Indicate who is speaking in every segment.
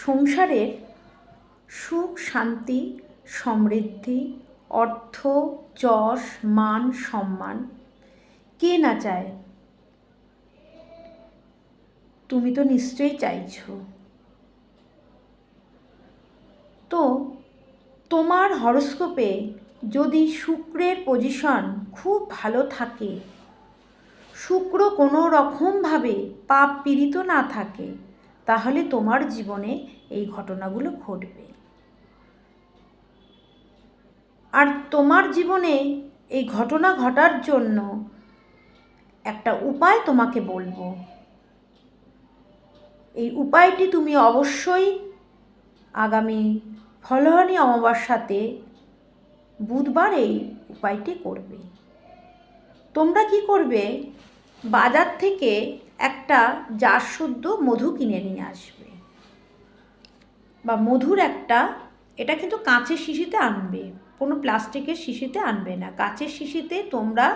Speaker 1: সংসারের সুখ শান্তি সমৃদ্ধি অর্থ যশ মান সম্মান কে না চায়? তুমি তো নিশ্চয়ই চাইছো। তো তোমার হরোস্কোপে যদি শুক্রের পজিশন খুব ভালো থাকে, শুক্র কোনো রকমভাবে পাপ পীড়িত না থাকে, তাহলে তোমার জীবনে এই ঘটনাগুলো ঘটবে। আর তোমার জীবনে এই ঘটনা ঘটার জন্য একটা উপায় তোমাকে বলবো। এই উপায়টি তুমি অবশ্যই আগামী ফলহানি অমাবস্যাতে বুধবার এই উপায়টি করবে। তোমরা কি করবে, বাজার থেকে একটা জার শুদ্ধ মধু কিনে নিয়ে আসবে, বা মধুর একটা, এটা কিন্তু কাঁচের শিশিতে আনবে, কোনো প্লাস্টিকের শিশিতে আনবে না। কাঁচের শিশিতে তোমরা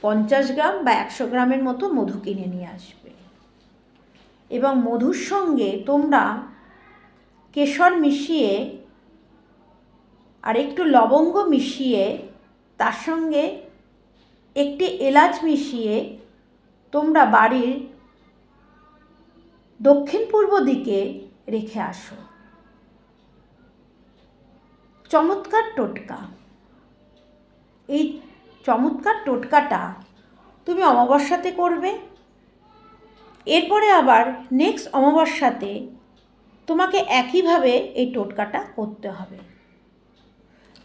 Speaker 1: 50 গ্রাম বা 100 গ্রামের মতো মধু কিনে নিয়ে আসবে, এবং মধুর সঙ্গে তোমরা কেশর মিশিয়ে আর একটু লবঙ্গ মিশিয়ে, তার সঙ্গে একটি এলাচ মিশিয়ে তোমরা বাড়ির দক্ষিণ পূর্ব দিকে রেখে আসো। চমৎকার টোটকা। এই চমৎকার টোটকাটা তুমি অমাবস্যাতে করবে। এরপরে আবার নেক্সট অমাবস্যাতে তোমাকে একইভাবে এই টোটকাটা করতে হবে।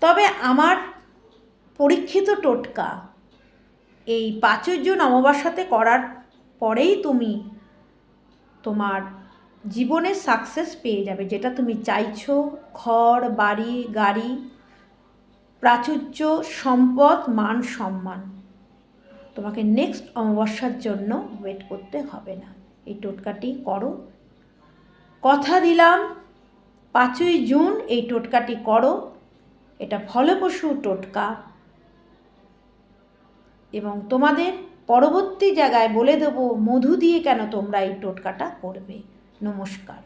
Speaker 1: তবে আমার পরীক্ষিত টোটকা এই 5 জুন অমাবস্যাতে করার পরেই তুমি তোমার জীবনে সাকসেস পেয়ে যাবে, যেটা তুমি চাইছো, ঘর বাড়ি গাড়ি প্রাচুর্য সম্পদ মান সম্মান। তোমাকে নেক্সট অমাবস্যার জন্য ওয়েট করতে হবে না, এই টোটকাটি করো। কথা দিলাম 5ই জুন এই টোটকাটি করো। এটা ফলপ্রসূ টোটকা, এবং তোমাদের পরবর্তী জায়গায় বলে দেবো মধু দিয়ে কেন তোমরা এই টোটকাটা করবে। নমস্কার।